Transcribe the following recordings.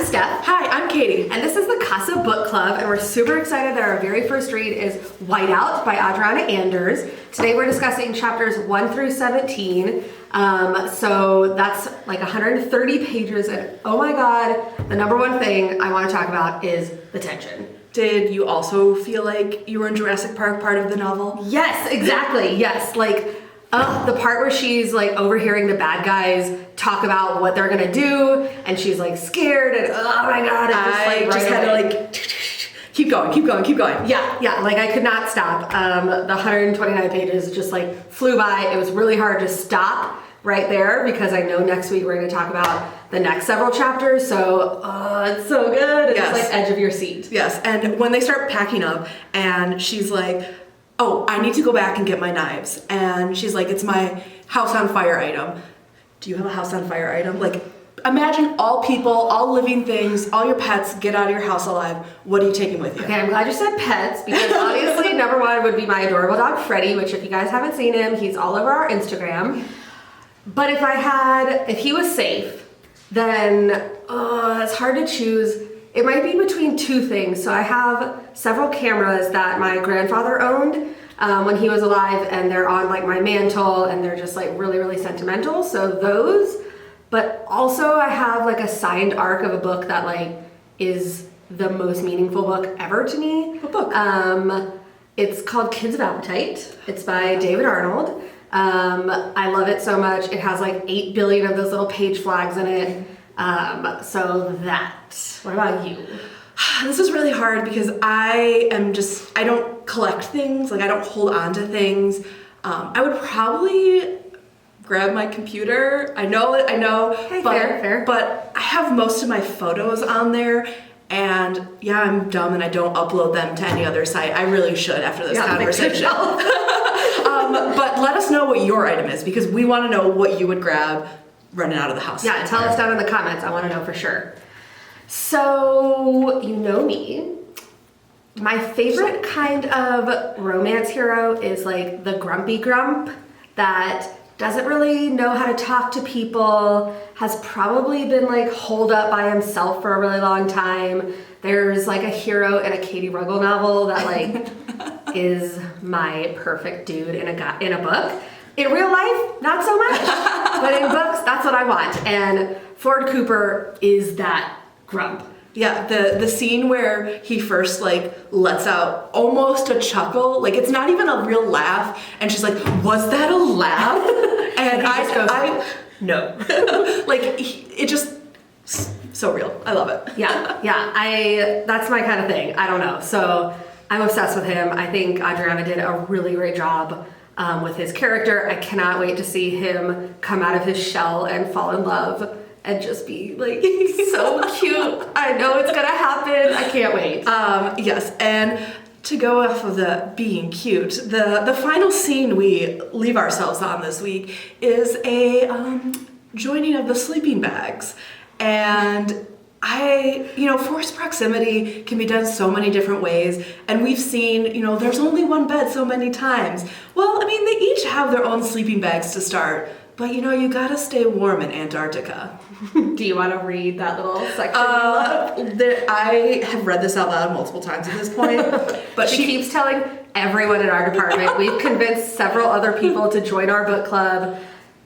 Steph. Hi, I'm Katie. And this is the Casa Book Club, and we're super excited that our very first read is Whiteout by Adriana Anders. Today we're discussing chapters 1 through 17. So that's like 130 pages, and oh my god, the number one thing I want to talk about is the tension. Did you also feel like you were in Jurassic Park part of the novel? Yes, exactly, yes. Like, the part where she's like overhearing the bad guys talk about what they're gonna do, and she's like scared, and oh my god, I just had to like keep going. Yeah, like I could not stop. The 129 pages just like flew by. It was really hard to stop right there because I know next week we're gonna talk about the next several chapters, so it's so good. It's like edge of your seat. Yes, and when they start packing up and she's like, oh, I need to go back and get my knives. And she's like, it's my house on fire item. Do you have a house on fire item? Like, imagine all people, all living things, all your pets get out of your house alive. What are you taking with you? Okay, I'm glad you said pets because obviously number one would be my adorable dog Freddie, which if you guys haven't seen him, he's all over our Instagram. But if he was safe, then it's hard to choose. It might be between two things. So I have several cameras that my grandfather owned when he was alive, and they're on like my mantle, and they're just like really, really sentimental. So those, but also I have like a signed arc of a book that like is the most meaningful book ever to me. What book? It's called Kids of Appetite. It's by David Arnold. I love it so much. It has like 8 billion of those little page flags in it. So that. What about you? This is really hard because I don't collect things, like I don't hold on to things. I would probably grab my computer. I know, Hey, but, fair. But I have most of my photos on there, and yeah, I'm dumb and I don't upload them to any other site. I really should after this conversation. But let us know what your item is because we want to know what you would grab running out of the house. Yeah, tell us down in the comments. I want to know for sure. So, you know me. My favorite kind of romance hero is like the grumpy grump that doesn't really know how to talk to people, has probably been like holed up by himself for a really long time. There's like a hero in a Katie Ruggles novel that like is my perfect dude in a book. In real life, not so much, but in books, that's what I want. And Ford Cooper is that grump. Yeah, the scene where he first like lets out almost a chuckle, like it's not even a real laugh, and she's like, "Was that a laugh?" And I no, like it just so real. I love it. Yeah. That's my kind of thing. I don't know. So I'm obsessed with him. I think Adriana did a really great job with his character. I cannot wait to see him come out of his shell and fall in love and just be like so cute. I know it's gonna happen. I can't wait. Yes, and to go off of the being cute, the final scene we leave ourselves on this week is a joining of the sleeping bags. And forced proximity can be done so many different ways, and we've seen, there's only one bed so many times. Well, I mean, they each have their own sleeping bags to start, but you gotta stay warm in Antarctica. Do you want to read that little section you love? I have read this out loud multiple times at this point, but she keeps telling everyone in our department. We've convinced several other people to join our book club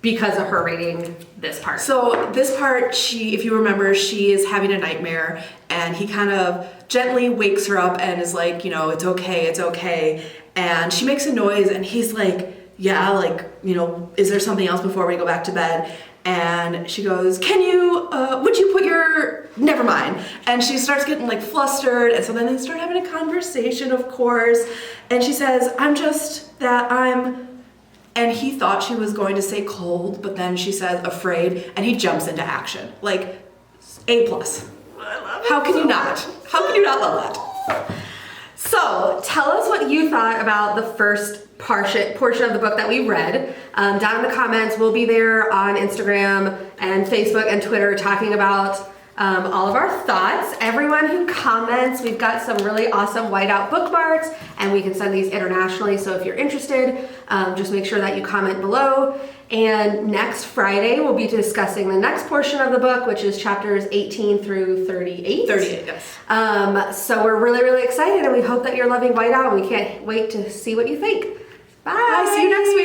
because of her reading this part. So this part, if you remember, she is having a nightmare, and he kind of gently wakes her up and is like, it's okay. And she makes a noise, and he's like, yeah, like, is there something else before we go back to bed? And she goes, would you put never mind. And she starts getting like flustered, and so then they start having a conversation, of course, and she says, and he thought she was going to say cold, but then she says afraid, and he jumps into action. Like, A+. I love it. How can you not? How can you not love that? So, tell us what you thought about the first portion of the book that we read. Down in the comments, we'll be there on Instagram and Facebook and Twitter talking about all of our thoughts. Everyone who comments, we've got some really awesome whiteout bookmarks, and we can send these internationally. So if you're interested, just make sure that you comment below. And next Friday, we'll be discussing the next portion of the book, which is chapters 18 through 38. 38, yes. So we're really, really excited, and we hope that you're loving whiteout, and we can't wait to see what you think. Bye. Bye. See you next week.